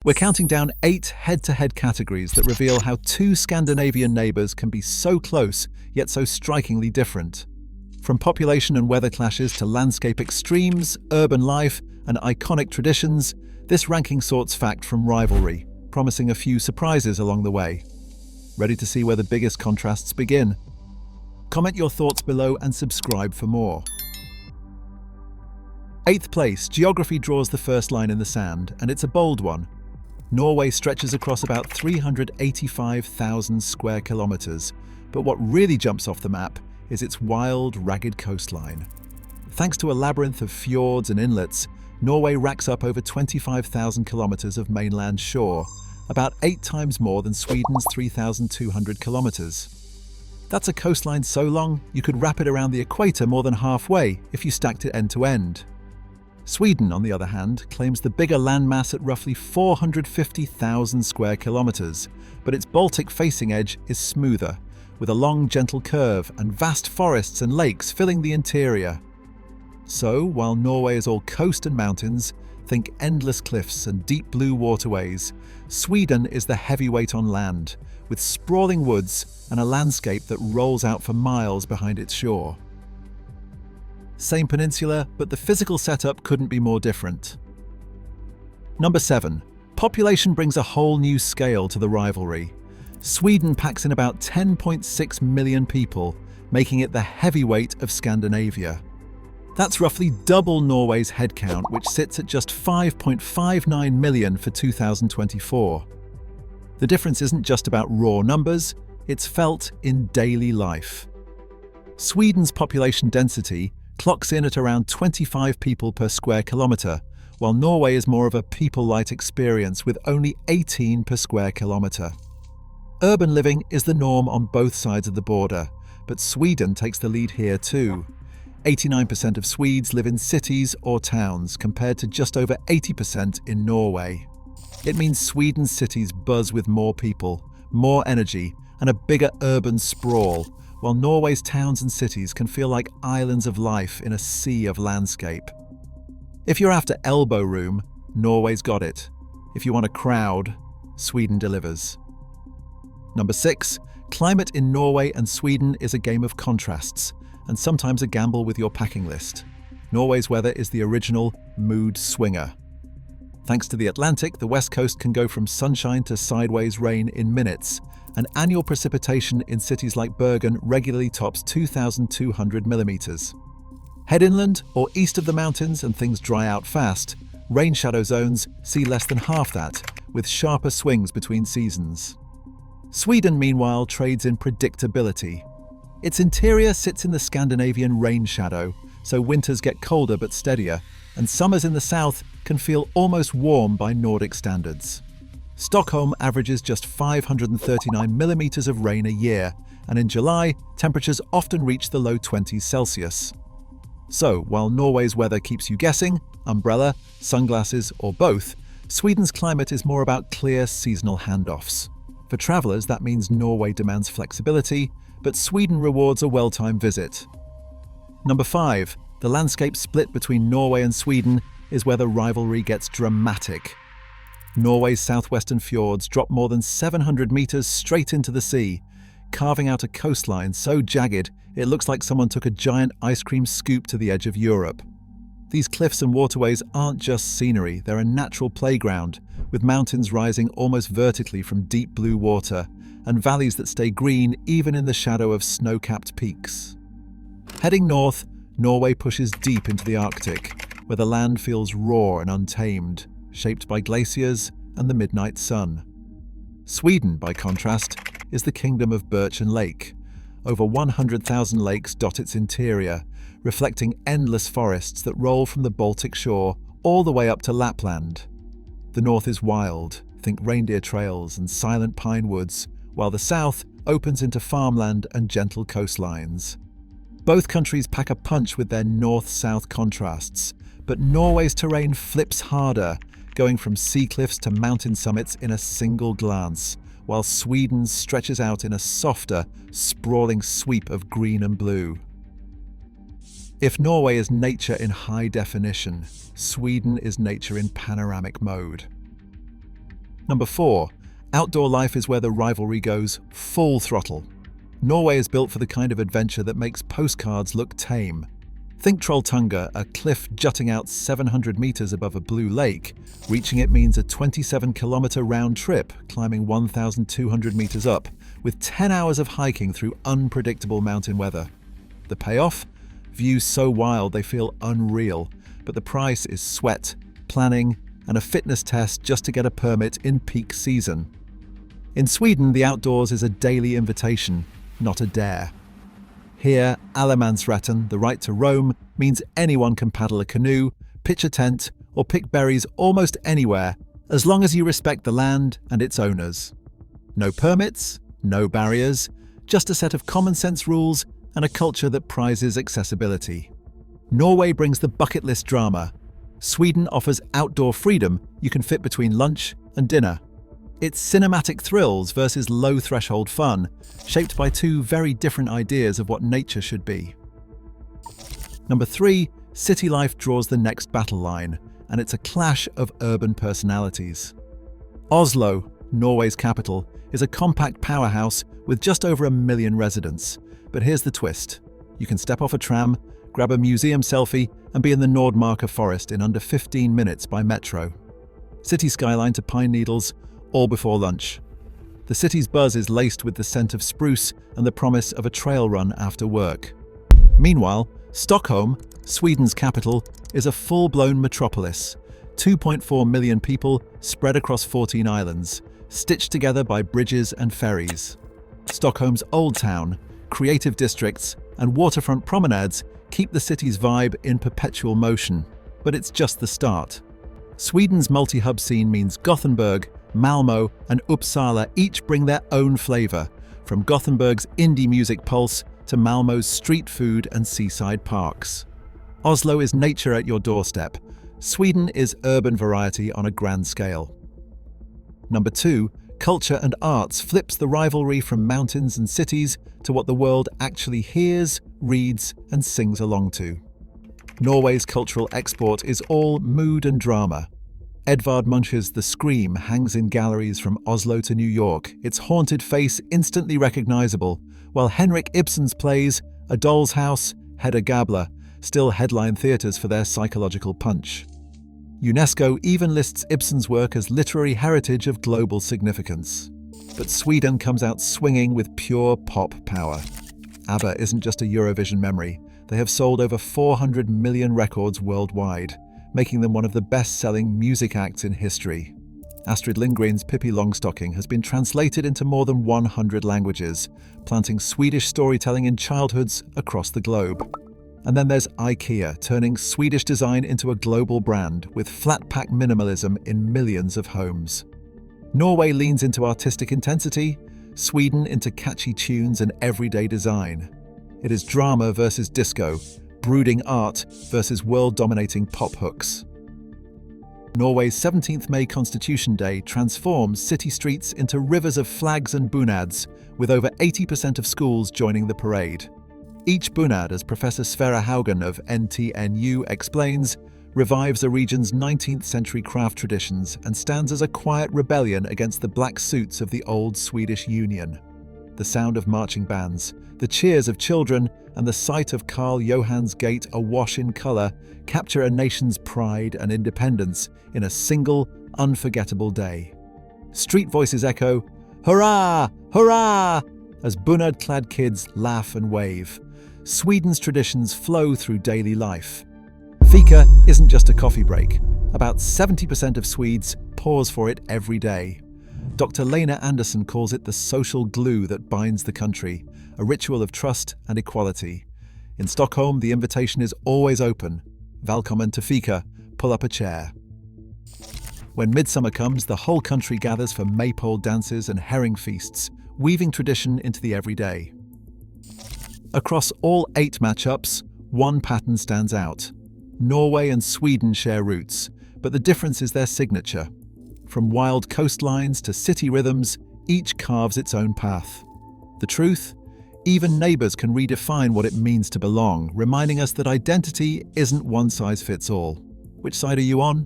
We're counting down 8 head-to-head categories that reveal how two Scandinavian neighbours can be so close, yet so strikingly different. From population and weather clashes to landscape extremes, urban life, and iconic traditions, this ranking sorts fact from rivalry, promising a few surprises along the way. Ready to see where the biggest contrasts begin? Comment your thoughts below and subscribe for more. 8th place, geography draws the first line in the sand, and it's a bold one. Norway stretches across about 385,000 square kilometres, but what really jumps off the map is its wild, ragged coastline. Thanks to a labyrinth of fjords and inlets, Norway racks up over 25,000 kilometres of mainland shore, about 8 times more than Sweden's 3,200 kilometres. That's a coastline so long, you could wrap it around the equator more than halfway if you stacked it end to end. Sweden, on the other hand, claims the bigger landmass at roughly 450,000 square kilometres, but its Baltic-facing edge is smoother, with a long, gentle curve and vast forests and lakes filling the interior. So, while Norway is all coast and mountains, think endless cliffs and deep blue waterways, Sweden is the heavyweight on land, with sprawling woods and a landscape that rolls out for miles behind its shore. Same peninsula, but the physical setup couldn't be more different. Number 7. Population brings a whole new scale to the rivalry. Sweden packs in about 10.6 million people, making it the heavyweight of Scandinavia. That's roughly double Norway's headcount, which sits at just 5.59 million for 2024. The difference isn't just about raw numbers, it's felt in daily life. Sweden's population density clocks in at around 25 people per square kilometre, while Norway is more of a people-light experience with only 18 per square kilometre. Urban living is the norm on both sides of the border, but Sweden takes the lead here too. 89% of Swedes live in cities or towns, compared to just over 80% in Norway. It means Sweden's cities buzz with more people, more energy, and a bigger urban sprawl, while Norway's towns and cities can feel like islands of life in a sea of landscape. If you're after elbow room, Norway's got it. If you want a crowd, Sweden delivers. Number 6. Climate in Norway and Sweden is a game of contrasts, and sometimes a gamble with your packing list. Norway's weather is the original mood swinger. Thanks to the Atlantic, the west coast can go from sunshine to sideways rain in minutes, and annual precipitation in cities like Bergen regularly tops 2,200 millimetres. Head inland or east of the mountains and things dry out fast. Rain shadow zones see less than half that, with sharper swings between seasons. Sweden, meanwhile, trades in predictability. Its interior sits in the Scandinavian rain shadow, so winters get colder but steadier, and summers in the south can feel almost warm by Nordic standards. Stockholm averages just 539 millimetres of rain a year, and in July, temperatures often reach the low 20s Celsius. So, while Norway's weather keeps you guessing, umbrella, sunglasses, or both, Sweden's climate is more about clear seasonal handoffs. For travellers, that means Norway demands flexibility, but Sweden rewards a well-timed visit. Number 5. The landscape split between Norway and Sweden is where the rivalry gets dramatic. Norway's southwestern fjords drop more than 700 metres straight into the sea, carving out a coastline so jagged it looks like someone took a giant ice cream scoop to the edge of Europe. These cliffs and waterways aren't just scenery, they're a natural playground, with mountains rising almost vertically from deep blue water, and valleys that stay green even in the shadow of snow-capped peaks. Heading north, Norway pushes deep into the Arctic, where the land feels raw and untamed, shaped by glaciers and the midnight sun. Sweden, by contrast, is the kingdom of birch and lake. Over 100,000 lakes dot its interior, reflecting endless forests that roll from the Baltic shore all the way up to Lapland. The north is wild, think reindeer trails and silent pine woods, while the south opens into farmland and gentle coastlines. Both countries pack a punch with their north-south contrasts, but Norway's terrain flips harder, going from sea cliffs to mountain summits in a single glance, while Sweden stretches out in a softer, sprawling sweep of green and blue. If Norway is nature in high definition, Sweden is nature in panoramic mode. Number 4. Outdoor life is where the rivalry goes full throttle. Norway is built for the kind of adventure that makes postcards look tame. Think Trolltunga, a cliff jutting out 700 meters above a blue lake. Reaching it means a 27-kilometer round trip, climbing 1,200 meters up, with 10 hours of hiking through unpredictable mountain weather. The payoff? Views so wild they feel unreal, but the price is sweat, planning, and a fitness test just to get a permit in peak season. In Sweden, the outdoors is a daily invitation, not a dare. Here, allemansrätten, the right to roam, means anyone can paddle a canoe, pitch a tent, or pick berries almost anywhere, as long as you respect the land and its owners. No permits, no barriers, just a set of common-sense rules and a culture that prizes accessibility. Norway brings the bucket list drama. Sweden offers outdoor freedom you can fit between lunch and dinner. It's cinematic thrills versus low-threshold fun, shaped by two very different ideas of what nature should be. Number 3, city life draws the next battle line, and it's a clash of urban personalities. Oslo, Norway's capital, is a compact powerhouse with just over 1 million residents. But here's the twist. You can step off a tram, grab a museum selfie, and be in the Nordmarka forest in under 15 minutes by metro. City skyline to pine needles, all before lunch. The city's buzz is laced with the scent of spruce and the promise of a trail run after work. Meanwhile, Stockholm, Sweden's capital, is a full-blown metropolis. 2.4 million people spread across 14 islands, stitched together by bridges and ferries. Stockholm's Old Town, creative districts, and waterfront promenades keep the city's vibe in perpetual motion. But it's just the start. Sweden's multi-hub scene means Gothenburg, Malmö, and Uppsala each bring their own flavour, from Gothenburg's indie music pulse to Malmö's street food and seaside parks. Oslo is nature at your doorstep. Sweden is urban variety on a grand scale. Number 2, culture and arts flips the rivalry from mountains and cities to what the world actually hears, reads, and sings along to. Norway's cultural export is all mood and drama. Edvard Munch's The Scream hangs in galleries from Oslo to New York, its haunted face instantly recognizable, while Henrik Ibsen's plays A Doll's House, Hedda Gabler still headline theaters for their psychological punch. UNESCO even lists Ibsen's work as literary heritage of global significance. But Sweden comes out swinging with pure pop power. ABBA isn't just a Eurovision memory. They have sold over 400 million records worldwide, making them one of the best-selling music acts in history. Astrid Lindgren's Pippi Longstocking has been translated into more than 100 languages, planting Swedish storytelling in childhoods across the globe. And then there's IKEA, turning Swedish design into a global brand with flat-pack minimalism in millions of homes. Norway leans into artistic intensity, Sweden into catchy tunes and everyday design. It is drama versus disco, brooding art versus world-dominating pop hooks. Norway's 17th May Constitution Day transforms city streets into rivers of flags and bunads, with over 80% of schools joining the parade. Each bunad, as Professor Sverre Haugen of NTNU explains, revives a region's 19th century craft traditions and stands as a quiet rebellion against the black suits of the old Swedish Union. The sound of marching bands, the cheers of children, and the sight of Karl Johans gate awash in colour capture a nation's pride and independence in a single, unforgettable day. Street voices echo, "Hurrah! Hurrah!" as bunad-clad kids laugh and wave. Sweden's traditions flow through daily life. Fika isn't just a coffee break. About 70% of Swedes pause for it every day. Dr. Lena Andersson calls it the social glue that binds the country, a ritual of trust and equality. In Stockholm, the invitation is always open. Välkommen to Fika, pull up a chair. When midsummer comes, the whole country gathers for maypole dances and herring feasts, weaving tradition into the everyday. Across all 8 matchups, one pattern stands out. Norway and Sweden share roots, but the difference is their signature. From wild coastlines to city rhythms, each carves its own path. The truth? Even neighbours can redefine what it means to belong, reminding us that identity isn't one size fits all. Which side are you on?